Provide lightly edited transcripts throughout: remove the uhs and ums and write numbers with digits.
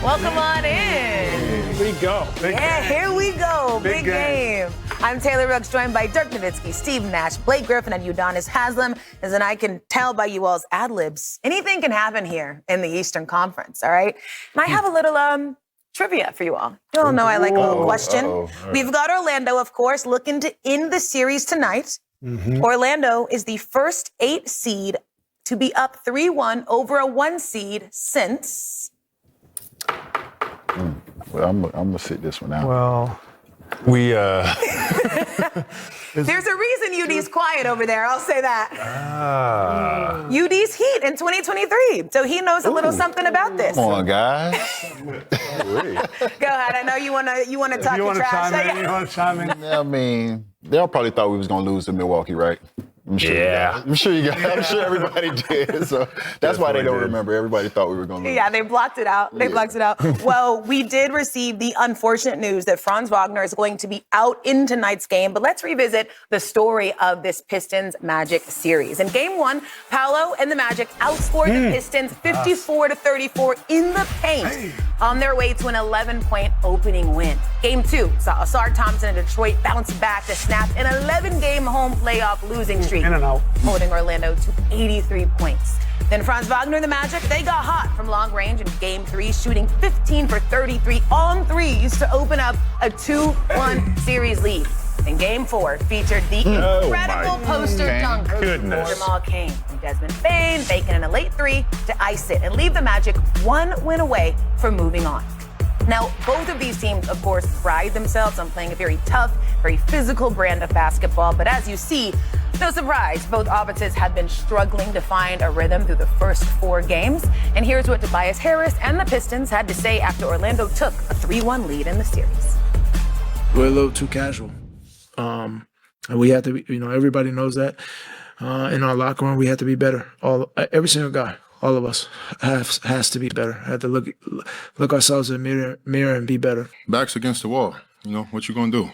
Welcome on in. Here we go. Here we go. Big game. I'm Taylor Ruggs, joined by Dirk Nowitzki, Steve Nash, Blake Griffin, and Udonis Haslem. As I can tell by you all's ad-libs, anything can happen here in the Eastern Conference, all right? And I have a little trivia for you all. You all know I like a little question. We've got Orlando, of course, looking to end the series tonight. Orlando is the first 8 seed to be up 3-1 over a 1 seed since... Well, I'm going to sit this one out. Well, we, There's a reason UD's quiet over there, I'll say that. UD's Heat in 2023, so he knows a little something about this. Come on, guys. Go ahead, I know you wanna talk your trash. You want to chime in? I mean, they all probably thought we was going to lose to Milwaukee, right? I'm sure I'm sure everybody did. So that's why they don't remember. Everybody thought we were going to lose. Yeah, they blocked it out. Blocked it out. Well, we did receive the unfortunate news that Franz Wagner is going to be out in tonight's game. But let's revisit the story of this Pistons Magic series. In Game 1, Paolo and the Magic outscored the Pistons 54-34 in the paint on their way to an 11-point opening win. Game 2 saw Asar Thompson and Detroit bounce back to snap an 11-game home playoff losing streak, in and out, holding Orlando to 83 points. Then Franz Wagner and the Magic, they got hot from long range in Game 3, shooting 15 for 33 on threes to open up a 2-1 series lead. And Game 4 featured the incredible poster dunk from Jamal Cain and Desmond Bane, making in a late 3 to ice it and leave the Magic 1 win away from moving on. Now, both of these teams, of course, pride themselves on playing a very tough, very physical brand of basketball. But as you see, no surprise, both offenses have been struggling to find a rhythm through the first 4 games. And here's what Tobias Harris and the Pistons had to say after Orlando took a 3-1 lead in the series. We're a little too casual. And we have to be, everybody knows that. In our locker room, we have to be better. Every single guy. All of us has to be better. Have to look ourselves in the mirror and be better. Backs against the wall. What you gonna do?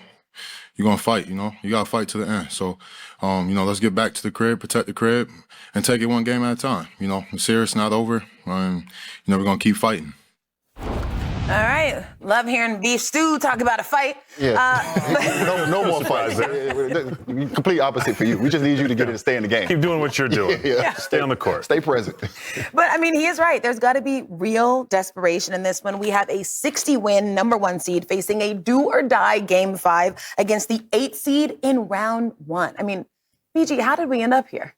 You're gonna fight. You gotta fight to the end. So, let's get back to the crib, protect the crib, and take it one game at a time. The series not over. We're gonna keep fighting. All right. Love hearing Beef Stew talk about a fight. Yeah. No more fights. Complete opposite for you. We just need you to get it to stay in the game. Keep doing what you're doing. Stay on the court. Stay present. But, he is right. There's got to be real desperation in this one. We have a 60-win number 1 seed facing a do-or-die Game 5 against the 8 seed in round 1. BG, how did we end up here?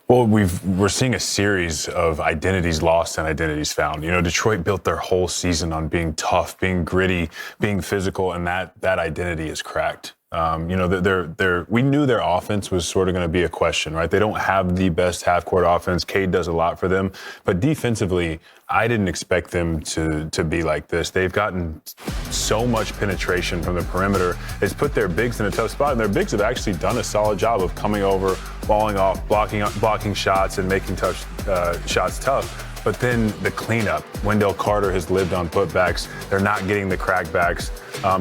Well, we're seeing a series of identities lost and identities found. Detroit built their whole season on being tough, being gritty, being physical, and that identity is cracked. We knew their offense was sort of going to be a question, right? They don't have the best half-court offense. Cade does a lot for them. But defensively, I didn't expect them to be like this. They've gotten so much penetration from the perimeter. It's put their bigs in a tough spot, and their bigs have actually done a solid job of coming over, balling off, blocking shots, and making tough shots tough. But then the cleanup, Wendell Carter has lived on putbacks. They're not getting the crackbacks.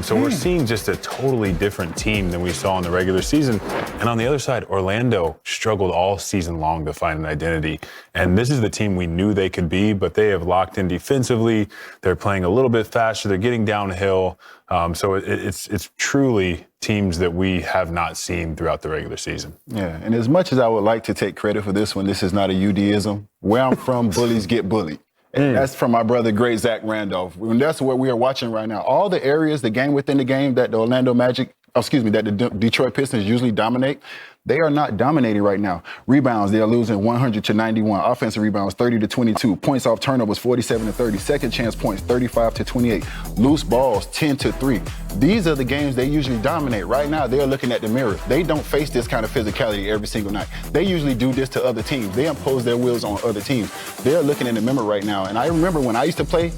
So we're seeing just a totally different team than we saw in the regular season. And on the other side, Orlando struggled all season long to find an identity. And this is the team we knew they could be, but they have locked in defensively. They're playing a little bit faster. They're getting downhill. So it's truly teams that we have not seen throughout the regular season. Yeah, and as much as I would like to take credit for this one, this is not a UDism. Where I'm from, bullies get bullied. And that's from my brother, great Zach Randolph. And that's what we are watching right now. All the areas, the game within the game that the Detroit Pistons usually dominate, they are not dominating right now. Rebounds, they are losing 100-91. Offensive rebounds, 30-22. Points off turnovers, 47-30. Second chance points, 35-28. Loose balls, 10-3. These are the games they usually dominate. Right now, they are looking at the mirror. They don't face this kind of physicality every single night. They usually do this to other teams. They impose their wills on other teams. They are looking in the mirror right now. And I remember when I used to play,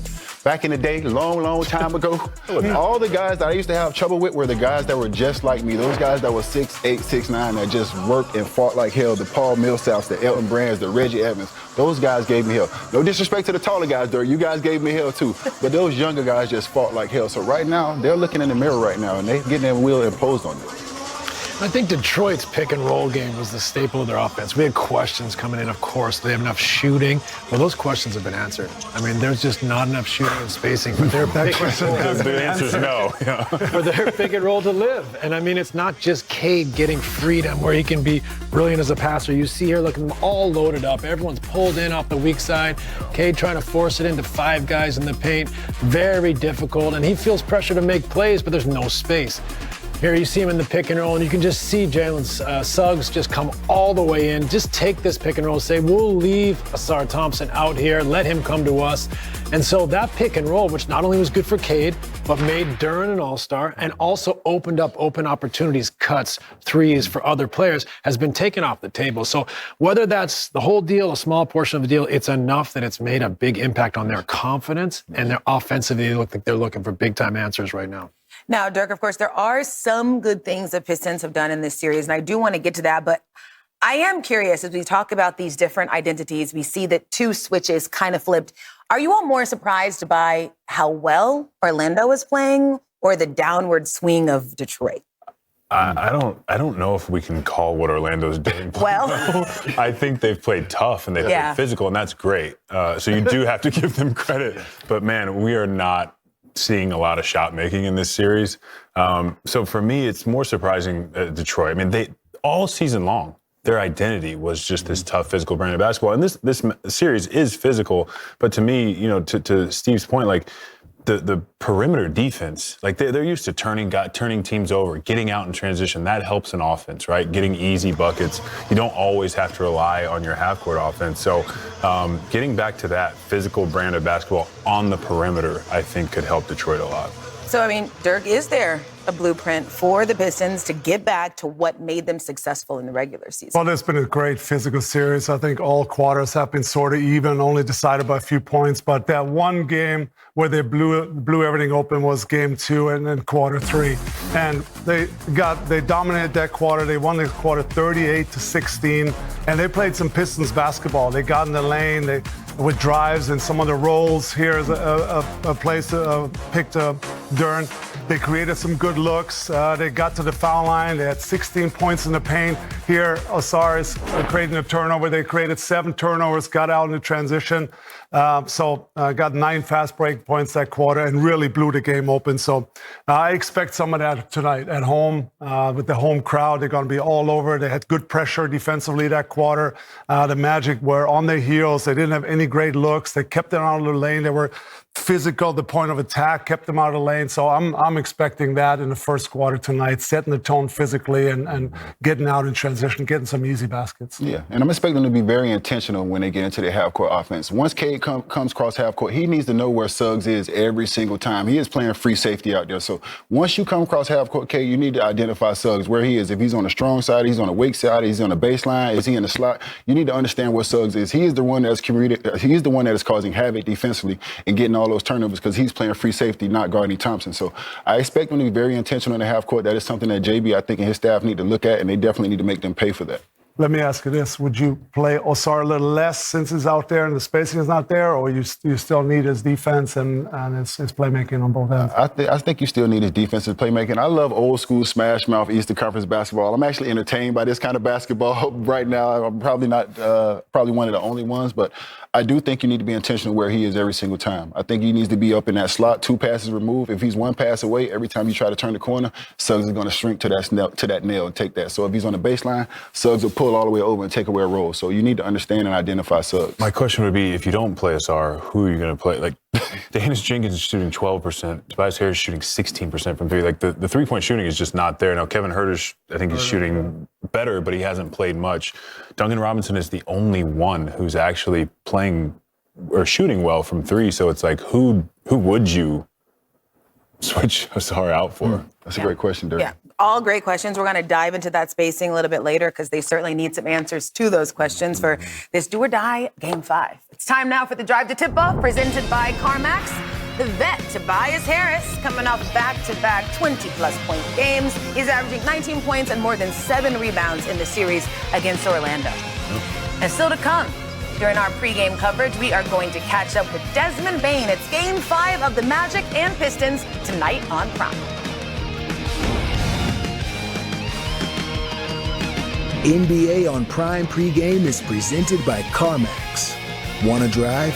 back in the day, long time ago, all the guys that I used to have trouble with were the guys that were just like me. Those guys that were 6'8", 6'9", that just worked and fought like hell. The Paul Millsaps, the Elton Brands, the Reggie Evans. Those guys gave me hell. No disrespect to the taller guys, Dirk. You guys gave me hell too. But those younger guys just fought like hell. So right now, they're looking in the mirror right now, and they're getting their will imposed on them. I think Detroit's pick and roll game was the staple of their offense. We had questions coming in, of course. Do they have enough shooting? Well, those questions have been answered. I mean, there's just not enough shooting and spacing for their pick and roll. The answer is no. Yeah. For their pick and roll to live. And I mean, it's not just Cade getting freedom where he can be brilliant as a passer. You see here, look, all loaded up. Everyone's pulled in off the weak side. Cade trying to force it into 5 guys in the paint. Very difficult. And he feels pressure to make plays, but there's no space. Here you see him in the pick and roll, and you can just see Jalen Suggs just come all the way in. Just take this pick and roll, say, we'll leave Asar Thompson out here, let him come to us. And so that pick and roll, which not only was good for Cade, but made Duren an all-star and also opened up open opportunities, cuts, threes for other players, has been taken off the table. So whether that's the whole deal, a small portion of the deal, it's enough that it's made a big impact on their confidence and their offensively. They look like they're looking for big-time answers right now. Now, Dirk, of course, there are some good things the Pistons have done in this series, and I do want to get to that, but I am curious, as we talk about these different identities, we see that 2 switches kind of flipped. Are you all more surprised by how well Orlando is playing or the downward swing of Detroit? I don't know if we can call what Orlando's doing. Well, I think they've played tough and they've played physical, and that's great. So you do have to give them credit. But, man, we are not seeing a lot of shot making in this series. So for me, it's more surprising Detroit. I mean, they all season long, their identity was just this tough physical brand of basketball. And this series is physical, but to me, you know, to Steve's point, like the perimeter defense, like they're used to turning teams over, getting out in transition. That helps an offense, right? Getting easy buckets. You don't always have to rely on your half-court offense. So getting back to that physical brand of basketball on the perimeter, I think could help Detroit a lot. So, I mean, Dirk, is there a blueprint for the Pistons to get back to what made them successul in the regular season? Well, it's been a great physical series. I think all quarters have been sort of even, only decided by a few points. But that one game where they blew everything open was game 2 and then quarter 3. And they dominated that quarter. They won the quarter 38-16. And they played some Pistons basketball. They got in the lane with drives and some of the rolls. Here's a place picked Duren. They created some good looks. They got to the foul line. They had 16 points in the paint. Here, Asar is creating a turnover. They created 7 turnovers, got out in the transition. Got 9 fast break points that quarter and really blew the game open. So I expect some of that tonight at home with the home crowd. They're going to be all over. They had good pressure defensively that quarter. The Magic were on their heels. They didn't have any great looks. They kept them out of the lane. They were physical, the point of attack, kept them out of the lane. So I'm expecting that in the first quarter tonight, setting the tone physically and getting out in transition, getting some easy baskets. Yeah, and I'm expecting them to be very intentional when they get into their half-court offense. Once Cade comes across half-court, he needs to know where Suggs is every single time. He is playing free safety out there. So once you come across half-court, Cade, you need to identify Suggs, where he is. If he's on the strong side, he's on the weak side, he's on the baseline, is he in the slot? You need to understand where Suggs is. He is the one that's he's the one that is causing havoc defensively and getting all those turnovers because he's playing free safety, not guarding Thompson. So I expect them to be very intentional in the half court. That is something that JB, I think, and his staff need to look at, and they definitely need to make them pay for that. Let me ask you this. Would you play Asar a little less since he's out there and the spacing is not there, or you still need his defense and his playmaking on both ends? I think you still need his defensive playmaking. I love old school smash mouth Eastern Conference basketball. I'm actually entertained by this kind of basketball right now. I'm probably not probably one of the only ones, but I do think you need to be intentional where he is every single time. I think he needs to be up in that slot, 2 passes removed. If he's 1 pass away, every time you try to turn the corner, Suggs is going to shrink to that nail and take that. So if he's on the baseline, Suggs will pull all the way over and take away a roll. So you need to understand and identify Suggs. My question would be, if you don't play Asar, who are you going to play? Like, Danis Jenkins is shooting 12%. Tobias Harris is shooting 16% from 3. Like, the 3-point shooting is just not there. Now, Kevin Huerter, I think, is shooting better, but he hasn't played much. Duncan Robinson is the only one who's actually playing or shooting well from 3. So it's like, who would you switch Asar out for? That's a great question, Dirk. Yeah, all great questions. We're going to dive into that spacing a little bit later because they certainly need some answers to those questions for this do or die Game 5. It's time now for the Drive to Tip-Off presented by CarMax. The vet, Tobias Harris, coming off back-to-back 20-plus point games. He's averaging 19 points and more than 7 rebounds in the series against Orlando. And still to come, during our pregame coverage, we are going to catch up with Desmond Bane. It's Game 5 of the Magic and Pistons tonight on Prime. NBA on Prime pregame is presented by CarMax. Wanna drive?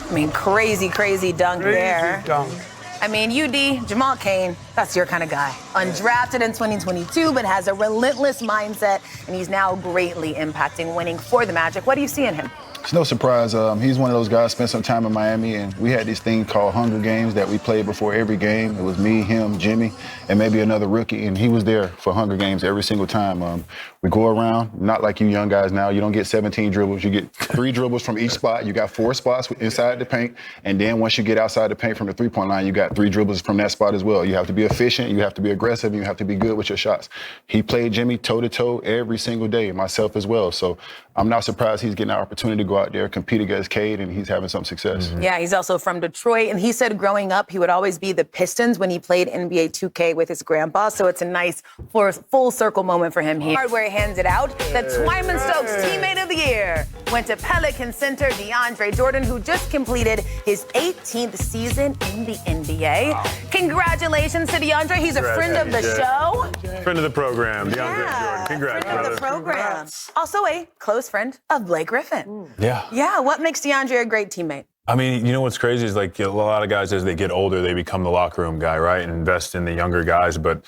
I mean, crazy dunk there. Dunk. I mean, UD, Jamal Cain, that's your kind of guy. Undrafted in 2022, but has a relentless mindset, and he's now greatly impacting winning for the Magic. What do you see in him? It's no surprise. He's one of those guys, spent some time in Miami, and we had this thing called Hunger Games that we played before every game. It was me, him, Jimmy, and maybe another rookie, and he was there for Hunger Games every single time. We go around, not like you young guys now. You don't get 17 dribbles. You get 3 dribbles from each spot. You got 4 spots inside the paint, and then once you get outside the paint from the three-point line, you got 3 dribbles from that spot as well. You have to be efficient, you have to be aggressive, and you have to be good with your shots. He played Jimmy toe-to-toe every single day, myself as well. So I'm not surprised he's getting an opportunity to go out there, compete against Cade, and he's having some success. Mm-hmm. Yeah, he's also from Detroit, and he said growing up he would always be the Pistons when he played NBA 2K with his grandpa, so it's a nice full circle moment for him here. Hardware hands it out. The Twyman Stokes Teammate of the Year went to Pelican center DeAndre Jordan, who just completed his 18th season in the NBA. Wow. Congratulations to DeAndre. He's a friend of the show. Friend of the program, DeAndre Jordan. Congrats, friend brother. of the program. Also a close friend of Blake Griffin. Yeah. Yeah, what makes DeAndre a great teammate? I mean, you know what's crazy is like a lot of guys, as they get older, they become the locker room guy, right? And invest in the younger guys. But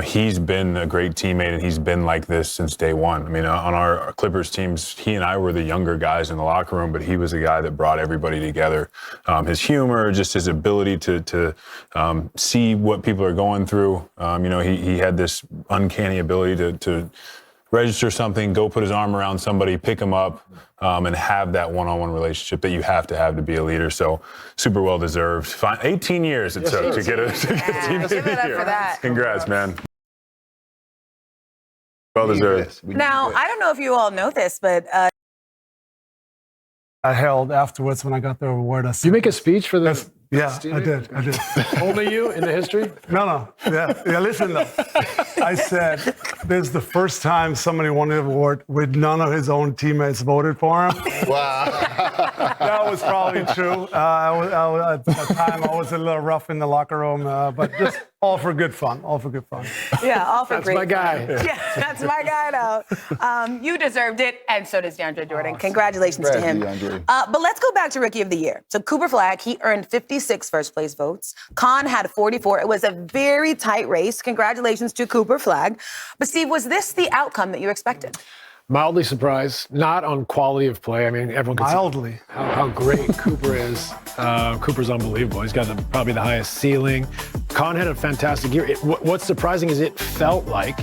he's been a great teammate, and he's been like this since day one. I mean, on our Clippers teams, he and I were the younger guys in the locker room, but he was the guy that brought everybody together. His humor, just his ability to see what people are going through. He had this uncanny ability to register something, go put his arm around somebody, pick him up, and have that one-on-one relationship that you have to be a leader. So super well deserved. 18 years it took to get a team of the Give it up year. for that. Congrats, man. Well deserved. Now, I don't know if you all know this, but I held afterwards when I got the award. Did you make a speech for this? Yeah, I did. Only you in the history? No. Yeah, listen though. I said, this is the first time somebody won the award with none of his own teammates voted for him. Wow. That was probably true. At the time, I was a little rough in the locker room, but just all for good fun. yeah, all for That's great my guy. fun. Yeah, that's my guy now. You deserved it, and so does DeAndre Jordan. Congratulations to him. But let's go back to Rookie of the Year. So Cooper Flagg, he earned 56 first place votes. Kahn had 44. It was a very tight race. Congratulations to Cooper Flagg. But Steve, was this the outcome that you expected? Mildly surprised, not on quality of play. I mean, everyone can see how great Cooper is. Cooper's unbelievable. He's got probably the highest ceiling. Kahn had a fantastic year. What's surprising is it felt like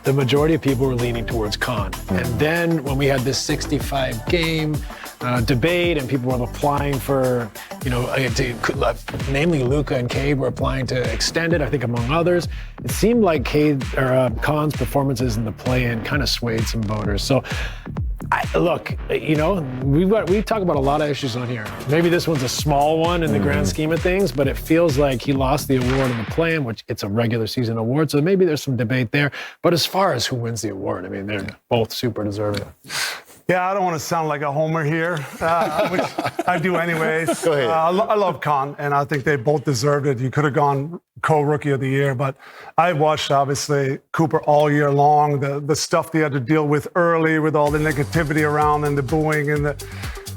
the majority of people were leaning towards Kahn. And then when we had this 65-game debate and people were applying for, namely Luka and Cade were applying to extend it, I think among others. It seemed like Kahn's performances in the play-in kind of swayed some voters. So, we talk about a lot of issues on here. Maybe this one's a small one in the grand scheme of things, but it feels like he lost the award in the play-in, which it's a regular season award, so maybe there's some debate there. But as far as who wins the award, I mean, they're both super deserving. Yeah, I don't want to sound like a homer here, which I do anyways. Go ahead. I love Kahn, and I think they both deserved it. You could have gone co-rookie of the year, but I watched, obviously, Cooper all year long, the stuff they had to deal with early with all the negativity around and the booing and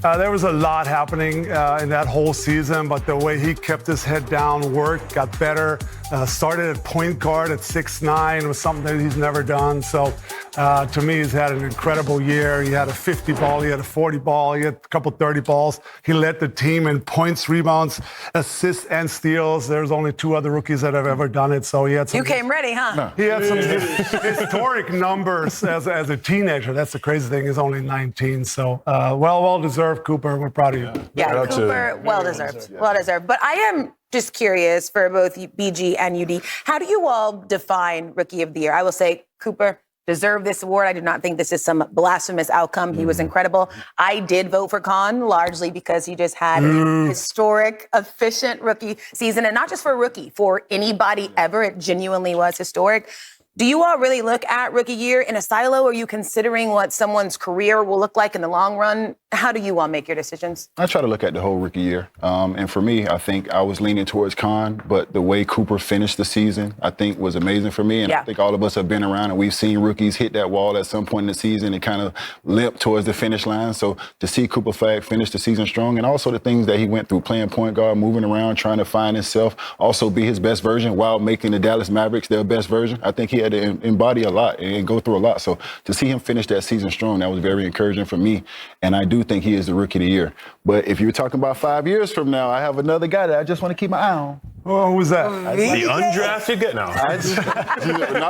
there was a lot happening in that whole season, but the way he kept his head down, worked, got better, started at point guard at 6'9", was something that he's never done. So to me, he's had an incredible year. He had a 50 ball, he had a 40 ball, he had a couple 30 balls. He led the team in points, rebounds, assists, and steals. There's only 2 other rookies that have ever done it. So he had some. You came ready, huh? No. He had some historic numbers as a teenager. That's the crazy thing. He's only 19. So well deserved, Cooper. We're proud of you. Yeah, Cooper, well deserved. Well deserved. But I am just curious for both BG and UD, how do you all define Rookie of the Year? I will say Cooper deserved this award. I do not think this is some blasphemous outcome. He was incredible. I did vote for Kahn largely because he just had a historic, efficient rookie season. And not just for a rookie, for anybody ever. It genuinely was historic. Do you all really look at rookie year in a silo? Or are you considering what someone's career will look like in the long run? How do you all make your decisions? I try to look at the whole rookie year. And for me, I think I was leaning towards Khan, but the way Cooper finished the season, I think was amazing for me. And I think all of us have been around and we've seen rookies hit that wall at some point in the season and kind of limp towards the finish line. So to see Cooper Flag finish the season strong, and also the things that he went through, playing point guard, moving around, trying to find himself, also be his best version while making the Dallas Mavericks their best version. I think he had to embody a lot and go through a lot. So to see him finish that season strong, that was very encouraging for me. And I do think he is the rookie of the year. But if you're talking about 5 years from now, I have another guy that I just want to keep my eye on. Oh, who's that? The undrafted guy? No. I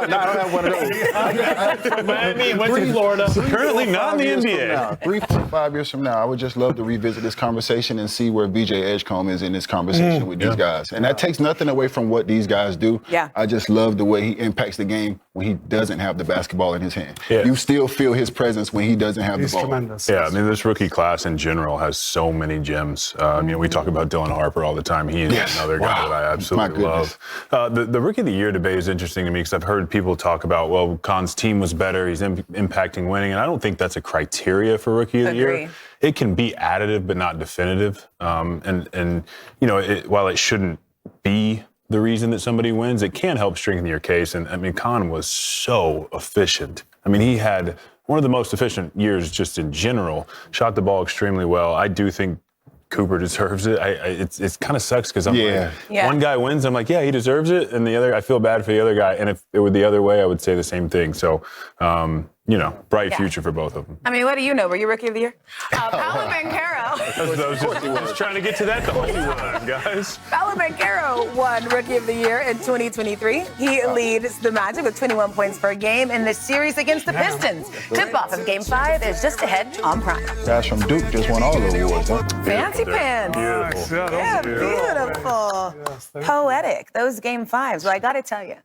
don't have one of those. From Miami, went to Florida. Currently not in the NBA. 3, 4, 5 years from now, I would just love to revisit this conversation and see where BJ Edgecombe is in this conversation with these guys. And that takes nothing away from what these guys do. Yeah. I just love the way he impacts the game when he doesn't have the basketball in his hand. Yeah. You still feel his presence when he doesn't have He's the ball. tremendous. Yeah, I mean, this rookie class in general has so many gems. We talk about Dylan Harper all the time. He is another guy that I absolutely love. The rookie of the year debate is interesting to me because I've heard people talk about, well, Khan's team was better, he's impacting winning, and I don't think that's a criteria for rookie of the year. It can be additive but not definitive. While it shouldn't be the reason that somebody wins, it can help strengthen your case. And I mean, Khan was so efficient. I mean, he had one of the most efficient years just in general, shot the ball extremely well. I do think Cooper deserves it. It kind of sucks because I'm like, one guy wins, I'm like, yeah, he deserves it. And the other, I feel bad for the other guy. And if it were the other way, I would say the same thing. So, bright future for both of them. I mean, what do you know? Were you rookie of the year? Paolo Banchero. I was trying to get to that the whole time, guys. Paolo Banchero won Rookie of the Year in 2023. He leads the Magic with 21 points per game in the series against the Pistons. Tip-off of Game 5 is just ahead on Prime. Guys from Duke just won all the awards, huh? Fancy pants. Beautiful. Yeah, beautiful. Poetic. Those Game 5s. Well, I got to tell you,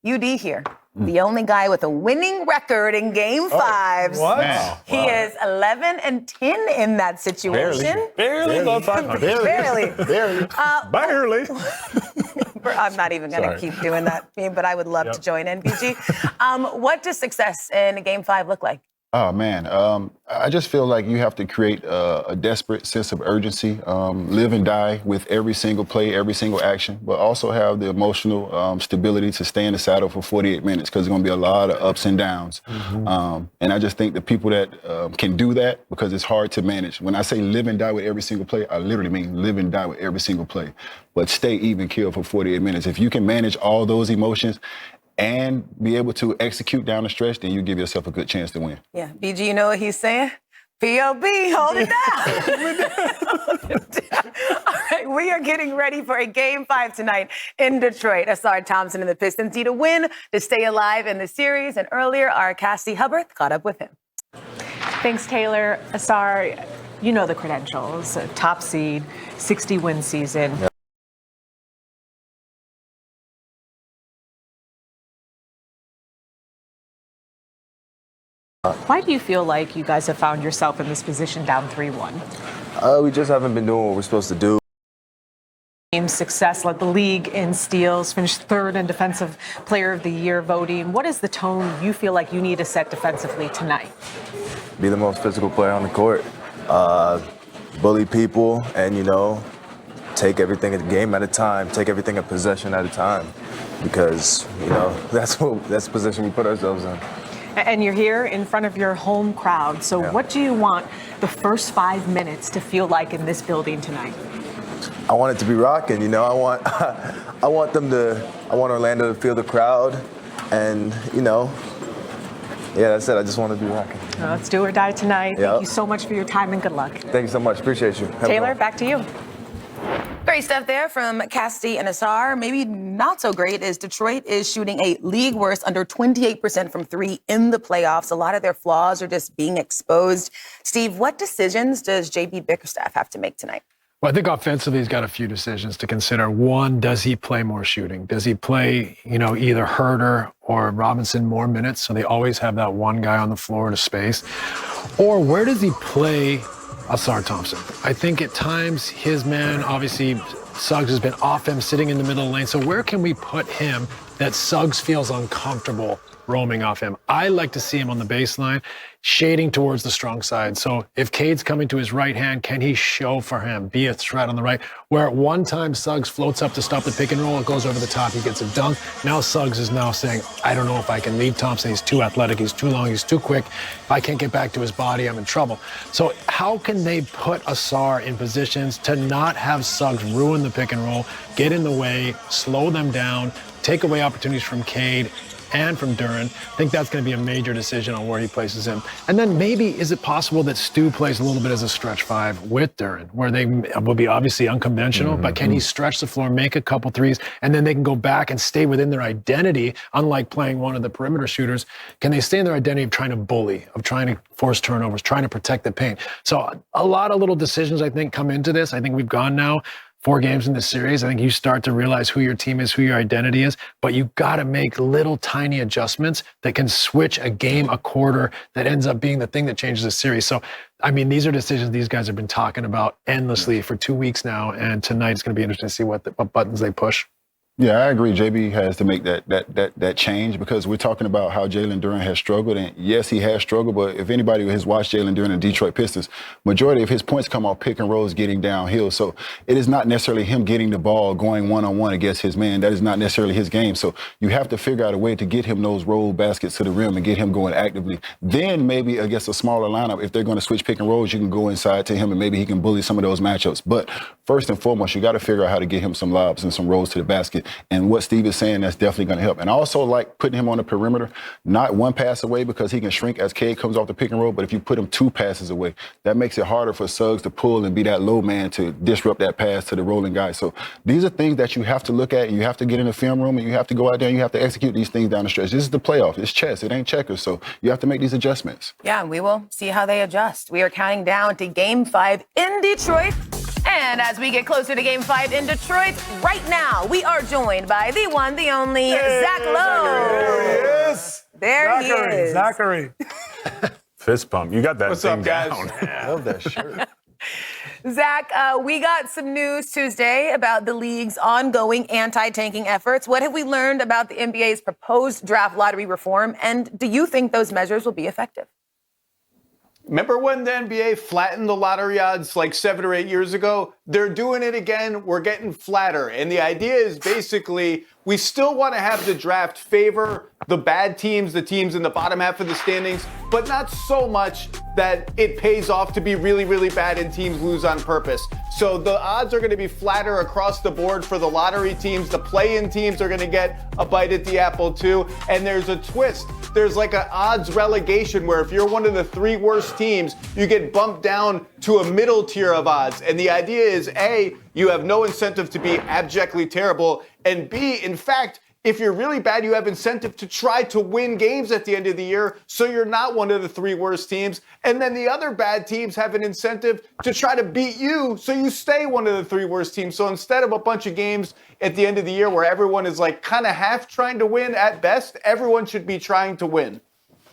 UD here, the only guy with a winning record in Game 5s. What? Wow. He is 11-10 in that situation. Barely above 500. Barely. Barely. I'm not even going to keep doing that, but I would love to join in, BG. What does success in Game 5 look like? Oh, man. I just feel like you have to create a desperate sense of urgency, live and die with every single play, every single action, but also have the emotional stability to stay in the saddle for 48 minutes because there's going to be a lot of ups and downs. And I just think the people that can do that, because it's hard to manage. When I say live and die with every single play, I literally mean live and die with every single play, but stay even keel for 48 minutes. If you can manage all those emotions and be able to execute down the stretch, then you give yourself a good chance to win. Yeah, BG, you know what he's saying? P.O.B., hold it down. All right, we are getting ready for a Game 5 tonight in Detroit. Asar Thompson and the Pistons need a win to stay alive in the series. And earlier, our Cassie Hubbard caught up with him. Thanks, Taylor. Asar, you know the credentials. Top seed, 60-win season. Yeah. Why do you feel like you guys have found yourself in this position down 3-1? We just haven't been doing what we're supposed to do. Team success led the league in steals, finished third in Defensive Player of the Year voting. What is the tone you feel like you need to set defensively tonight? Be the most physical player on the court. Bully people and, take everything a game at a time, take everything a possession at a time. Because, that's the position we put ourselves in. And you're here in front of your home crowd. So what do you want the first 5 minutes to feel like in this building tonight? I want it to be rocking, I want Orlando to feel the crowd and, that's it. I just want to be rocking. Well, let's do or die tonight. Thank you so much for your time and good luck. Thank you so much. Appreciate you. Taylor, back to you. Great stuff there from Cassidy and Asar. Maybe not so great is Detroit is shooting a league worst under 28% from three in the playoffs. A lot of their flaws are just being exposed. Steve, what decisions does JB Bickerstaff have to make tonight? Well, I think offensively he's got a few decisions to consider. One, does he play more shooting? Does he play, either Herter or Robinson more minutes so they always have that one guy on the floor to space? Or where does he play Asar Thompson? I think at times his man, obviously, Suggs has been off him, sitting in the middle of the lane. So where can we put him that Suggs feels uncomfortable roaming off him. I like to see him on the baseline, shading towards the strong side. So if Cade's coming to his right hand, can he show for him, be a threat on the right? Where at one time Suggs floats up to stop the pick and roll, it goes over the top, he gets a dunk. Now Suggs is now saying, I don't know if I can leave Thompson. He's too athletic, he's too long, he's too quick. If I can't get back to his body, I'm in trouble. So how can they put Ausar in positions to not have Suggs ruin the pick and roll, get in the way, slow them down, take away opportunities from Cade and from Duren? I think that's going to be a major decision on where he places him. And then maybe is it possible that Stu plays a little bit as a stretch five with Duren, where they will be obviously unconventional, but can he stretch the floor, make a couple threes, and then they can go back and stay within their identity, unlike playing one of the perimeter shooters? Can they stay in their identity of trying to bully, of trying to force turnovers, trying to protect the paint? So a lot of little decisions, I think, come into this. I think we've gone now 4 games in this series. I think you start to realize who your team is, who your identity is, but you got to make little tiny adjustments that can switch a game, a quarter, that ends up being the thing that changes the series. So, I mean, these are decisions these guys have been talking about endlessly for 2 weeks now, and tonight it's going to be interesting to see what buttons they push. Yeah, I agree. JB has to make that change, because we're talking about how Jalen Duren has struggled. And yes, he has struggled, but if anybody has watched Jalen Duren in Detroit Pistons, majority of his points come off pick and rolls getting downhill. So it is not necessarily him getting the ball going one-on-one against his man. That is not necessarily his game. So you have to figure out a way to get him those roll baskets to the rim and get him going actively. Then maybe against a smaller lineup, if they're going to switch pick and rolls, you can go inside to him and maybe he can bully some of those matchups. But first and foremost, you got to figure out how to get him some lobs and some rolls to the basket. And what Steve is saying, that's definitely going to help. And I also like putting him on the perimeter, not one pass away, because he can shrink as Cade comes off the pick and roll. But if you put him 2 passes away, that makes it harder for Suggs to pull and be that low man to disrupt that pass to the rolling guy. So these are things that you have to look at, and you have to get in the film room, and you have to go out there and you have to execute these things down the stretch. This is the playoff. It's chess. It ain't checkers. So you have to make these adjustments. Yeah, and we will see how they adjust. We are counting down to Game 5 in Detroit. And as we get closer to Game 5 in Detroit, right now, we are joined by the one, the only, Zach Lowe. There he is. There he is. Zachary. Fist bump. You got that What's thing up, guys? down. I love that shirt. Zach, we got some news Tuesday about the league's ongoing anti-tanking efforts. What have we learned about the NBA's proposed draft lottery reform? And do you think those measures will be effective? Remember when the NBA flattened the lottery odds like 7 or 8 years ago? They're doing it again. We're getting flatter. And the idea is basically we still want to have the draft favor the bad teams, the teams in the bottom half of the standings, but not so much that it pays off to be really, really bad and teams lose on purpose. So the odds are going to be flatter across the board for the lottery teams. The play-in teams are going to get a bite at the apple too. And there's a twist. There's like an odds relegation where if you're one of the 3 worst teams, you get bumped down to a middle tier of odds. And the idea is A, you have no incentive to be abjectly terrible, and B, in fact, if you're really bad, you have incentive to try to win games at the end of the year, so you're not one of the 3 worst teams. And then the other bad teams have an incentive to try to beat you, so you stay one of the 3 worst teams. So instead of a bunch of games at the end of the year where everyone is like kind of half trying to win at best, everyone should be trying to win.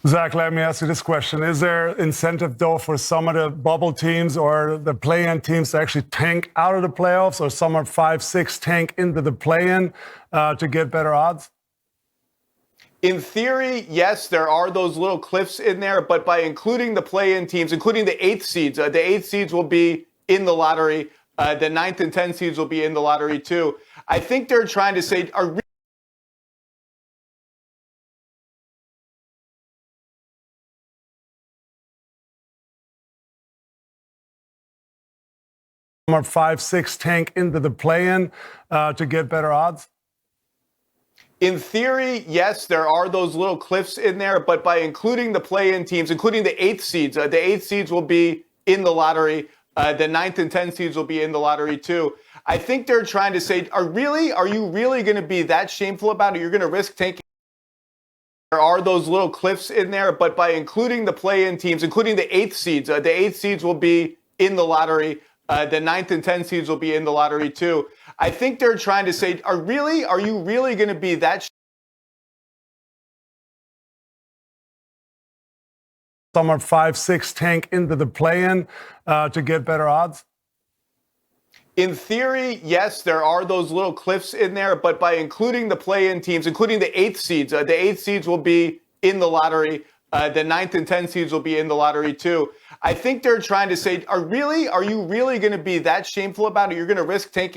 Zach, let me ask you this question. Is there incentive, though, for some of the bubble teams or the play-in teams to actually tank out of the playoffs, or some are 5-6 tank into the play-in to get better odds? In theory, yes, there are those little cliffs in there, but by including the play-in teams, including the 8th seeds, the 8th seeds will be in the lottery. The 9th and 10th seeds will be in the lottery, too. I think they're trying to say, are 5-6 tank into the play-in to get better odds? In theory, yes, there are those little cliffs in there, but by including the play-in teams, including the 8th seeds, the 8th seeds will be in the lottery. The 9th and 10th seeds will be in the lottery too. I think they're trying to say, are you really going to be that shameful about it? You're going to risk tanking. There are those little cliffs in there, but by including the play-in teams, including the 8th seeds, the 8th seeds will be in the lottery. The 9th and 10th seeds will be in the lottery too. I think they're trying to say, are you really going to be that? Some are 5-6 tank into the play-in to get better odds? In theory, yes, there are those little cliffs in there, but by including the play-in teams, including the 8th seeds will be in the lottery. The 9th and 10th seeds will be in the lottery too. I think they're trying to say, are you really going to be that shameful about it? You're going to risk taking.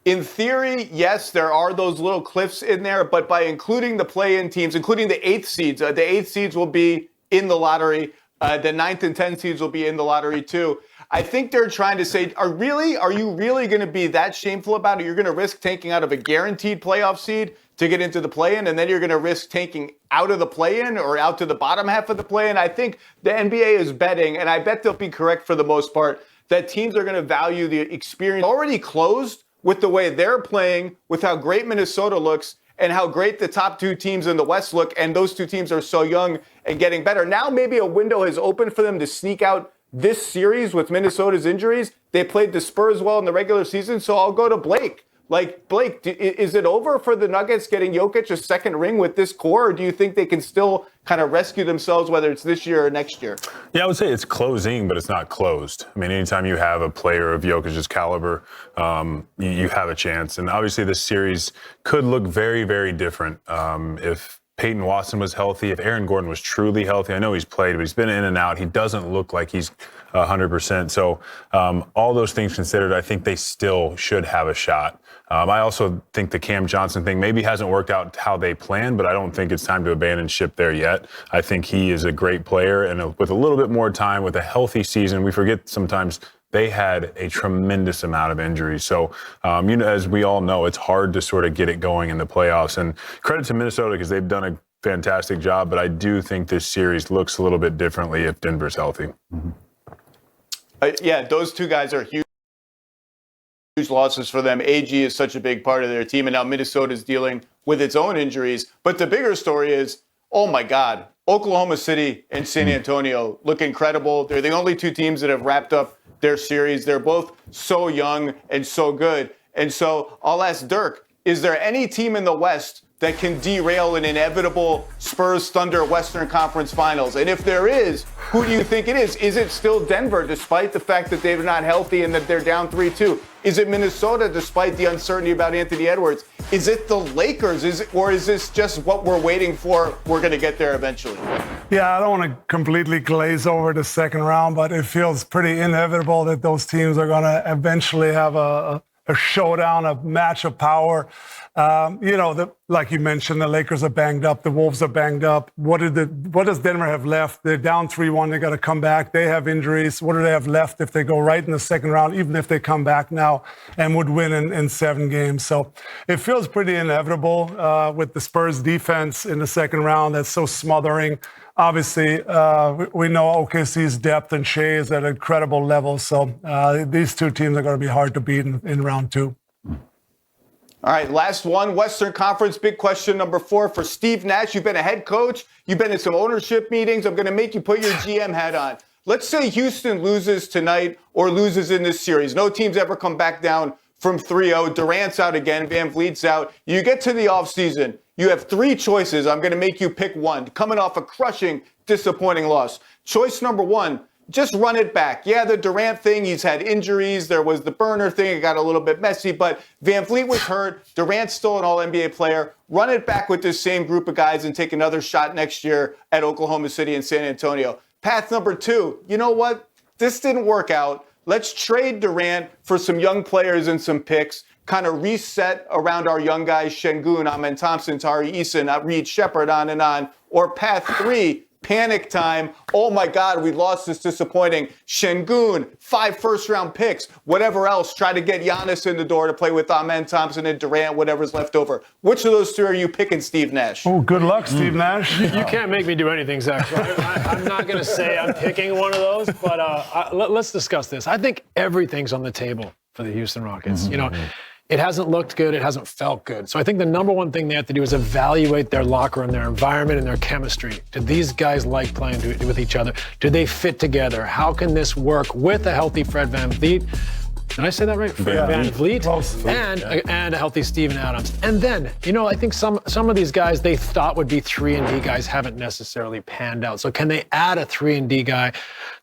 In theory, yes, there are those little cliffs in there, but by including the play-in teams, including the 8th seeds will be in the lottery. The 9th and 10th seeds will be in the lottery too. I think they're trying to say, are you really going to be that shameful about it? You're going to risk tanking out of a guaranteed playoff seed to get into the play-in, and then you're going to risk tanking out of the play-in or out to the bottom half of the play-in. I think the NBA is betting, and I bet they'll be correct for the most part, that teams are going to value the experience already closed with the way they're playing, with how great Minnesota looks, and how great the top two teams in the West look, and those two teams are so young and getting better. Now maybe a window has opened for them to sneak out this series with Minnesota's injuries. They played the Spurs well in the regular season, so I'll go to Blake. Like, Blake, is it over for the Nuggets getting Jokic a second ring with this core, or do you think they can still kind of rescue themselves, whether it's this year or next year? Yeah, I would say it's closing, but it's not closed. I mean, anytime you have a player of Jokic's caliber, you have a chance. And obviously this series could look very, very different if Peyton Watson was healthy, if Aaron Gordon was truly healthy. I know he's played, but he's been in and out. He doesn't look like he's 100%. So all those things considered, I think they still should have a shot. I also think the Cam Johnson thing maybe hasn't worked out how they planned, but I don't think it's time to abandon ship there yet. I think he is a great player, and with a little bit more time, with a healthy season, we forget sometimes they had a tremendous amount of injuries. So, as we all know, it's hard to sort of get it going in the playoffs. And credit to Minnesota because they've done a fantastic job, but I do think this series looks a little bit differently if Denver's healthy. Yeah, those two guys are huge losses for them. AG is such a big part of their team, and now Minnesota is dealing with its own injuries. But the bigger story is, oh my God, Oklahoma City and San Antonio look incredible. They're the only two teams that have wrapped up their series. They're both so young and so good. And so I'll ask Dirk, is there any team in the West that can derail an inevitable Spurs-Thunder Western Conference Finals? And if there is, who do you think it is? Is it still Denver, despite the fact that they're not healthy and that they're down 3-2? Is it Minnesota, despite the uncertainty about Anthony Edwards? Is it the Lakers? Or is this just what we're waiting for? We're going to get there eventually. Yeah, I don't want to completely glaze over the second round, but it feels pretty inevitable that those teams are going to eventually have a showdown, a match of power. Like you mentioned, the Lakers are banged up. The Wolves are banged up. What does Denver have left? They're down 3-1. They got to come back. They have injuries. What do they have left if they go right in the second round, even if they come back now and would win in 7 games? So it feels pretty inevitable with the Spurs defense in the second round that's so smothering. Obviously, we know OKC's depth and Shea is at an incredible level. So these two teams are going to be hard to beat in round 2. All right, last one, Western Conference. Big question number 4 for Steve Nash. You've been a head coach. You've been in some ownership meetings. I'm going to make you put your GM hat on. Let's say Houston loses tonight or loses in this series. No team's ever come back down from 3-0. Durant's out again. Van Vliet's out. You get to the offseason. You have 3 choices. I'm going to make you pick one. Coming off a crushing, disappointing loss. Choice number 1. Just run it back. Yeah, the Durant thing, he's had injuries. There was the burner thing. It got a little bit messy, but Van Vliet was hurt. Durant's still an all-NBA player. Run it back with this same group of guys and take another shot next year at Oklahoma City and San Antonio. Path number 2, you know what? This didn't work out. Let's trade Durant for some young players and some picks, kind of reset around our young guys, Şengün, Amen Thompson, Tari Eason, Reed Shepherd, on and on. Or path 3, panic time. Oh my God, we lost. This disappointing. Şengün, 5 first-round picks, whatever else. Try to get Giannis in the door to play with Amen Thompson and Durant, whatever's left over. Which of those 2 are you picking, Steve Nash? Oh, good luck, Steve Nash. You can't make me do anything, Zach. So I'm not going to say I'm picking one of those, but let's discuss this. I think everything's on the table for the Houston Rockets. It hasn't looked good. It hasn't felt good. So I think the number one thing they have to do is evaluate their locker room, their environment, and their chemistry. Do these guys like playing with each other? Do they fit together? How can this work with a healthy Fred Van Vliet? Did I say that right? Fred Van Vliet and a healthy Steven Adams. And then, I think some of these guys they thought would be 3-and-D guys haven't necessarily panned out. So can they add a 3-and-D guy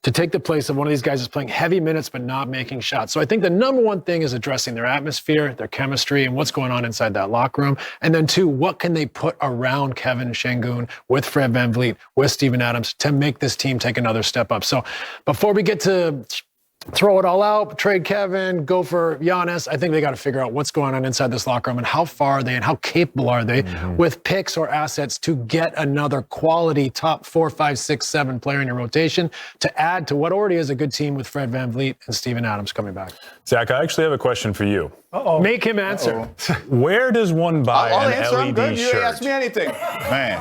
to take the place of one of these guys that's playing heavy minutes but not making shots. So I think the number one thing is addressing their atmosphere, their chemistry, and what's going on inside that locker room. And then two, what can they put around Kevin Şengün with Fred VanVleet, with Steven Adams to make this team take another step up. So before we get to throw it all out, trade Kevin, go for Giannis, I think they got to figure out what's going on inside this locker room and how far are they and how capable are they with picks or assets to get another quality top 4, 5, 6, 7 player in your rotation to add to what already is a good team with Fred VanVleet and Steven Adams coming back. Zach, I actually have a question for you. Make him answer. Where does one buy I'll an answer. I'm LED good. You shirt? ask me anything. Man.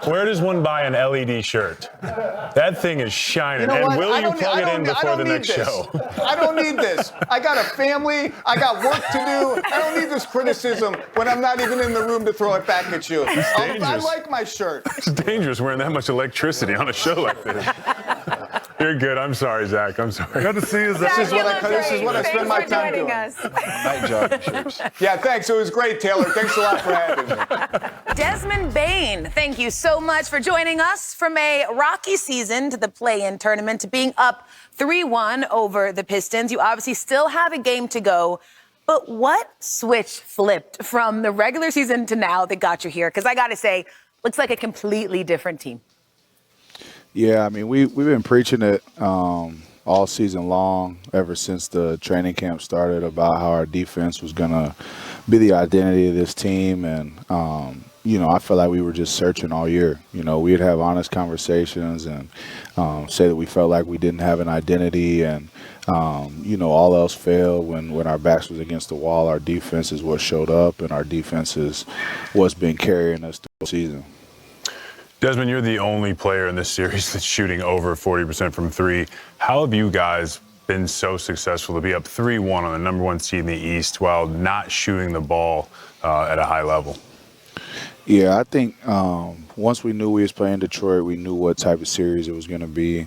Where does one buy an LED shirt? That thing is shining. You know and what? will I you don't- plug I it don't- in I before don't the need next this. show? I don't need this. I got a family. I got work to do. I don't need this criticism when I'm not even in the room to throw it back at you. I dangerous. like my shirt. It's dangerous wearing that much electricity on a show like this. You're good. I'm sorry, Zach. I'm sorry. Good to see you, Zach. This is what I spend my time doing. Night job shirts. Yeah, thanks. It was great, Taylor. Thanks a lot for having me. Desmond Bane, thank you so much for joining us. From a rocky season to the play-in tournament to being up 3-1 over the Pistons, you obviously still have a game to go. But what switch flipped from the regular season to now that got you here? Because I got to say, looks like a completely different team. Yeah, I mean, we've been preaching it all season long, ever since the training camp started, about how our defense was going to be the identity of this team. And, you know, I feel like we were just searching all year. You know, we'd have honest conversations and say that we felt like we didn't have an identity. And, you know, all else failed when our backs was against the wall. Our defense is what showed up, and our defense is what's been carrying us through the season. Desmond, you're the only player in this series that's shooting over 40% from three. How have you guys been so successful to be up 3-1 on the number 1 seed in the East while not shooting the ball at a high level? Yeah, I think once we knew we was playing Detroit, we knew what type of series it was going to be.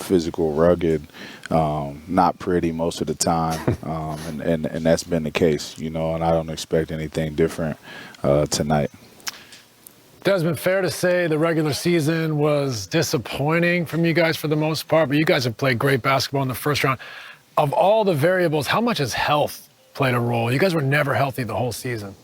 Physical, rugged, not pretty most of the time, and that's been the case, you know, and I don't expect anything different tonight. Desmond, fair to say the regular season was disappointing from you guys for the most part, but you guys have played great basketball in the first round. Of all the variables, how much has health played a role? You guys were never healthy the whole season.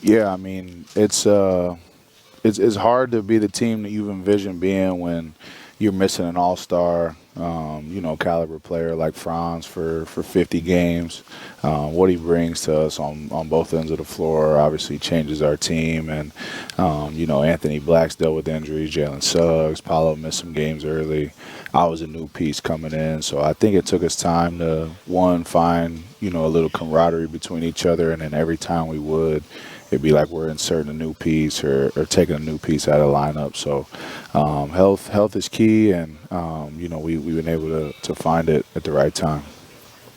Yeah, I mean, it's hard to be the team that you've envisioned being when you're missing an all-star, you know, caliber player like Franz for 50 games. What he brings to us on both ends of the floor obviously changes our team. And, you know, Anthony Black's dealt with injuries, Jalen Suggs, Paolo missed some games early. I was a new piece coming in. So I think it took us time to, one, find, you know, a little camaraderie between each other. And then every time we would, it'd be like we're inserting a new piece or taking a new piece out of the lineup. So health is key, and, you know, we've been able to find it at the right time.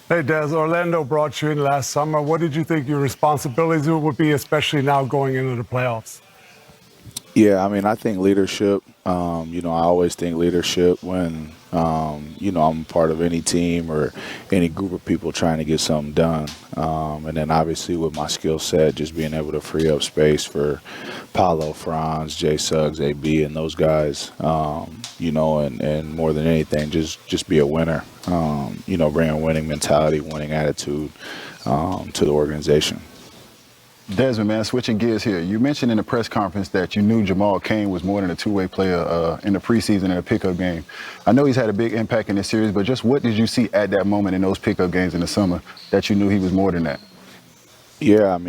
Hey, Des, Orlando brought you in last summer. What did you think your responsibilities would be, especially now going into the playoffs? Yeah, I mean, I think leadership. You know, I always think leadership when, you know, I'm part of any team or any group of people trying to get something done. And then obviously with my skill set, just being able to free up space for Paolo, Franz, Jay Suggs, AB, and those guys, you know, and more than anything, just be a winner. You know, bring a winning mentality, winning attitude to the organization. Desmond, man, switching gears here. You mentioned in the press conference that you knew Jamal Cain was more than a two-way player in the preseason and a pickup game. I know he's had a big impact in this series, but just what did you see at that moment in those pickup games in the summer that you knew he was more than that? Yeah, I mean,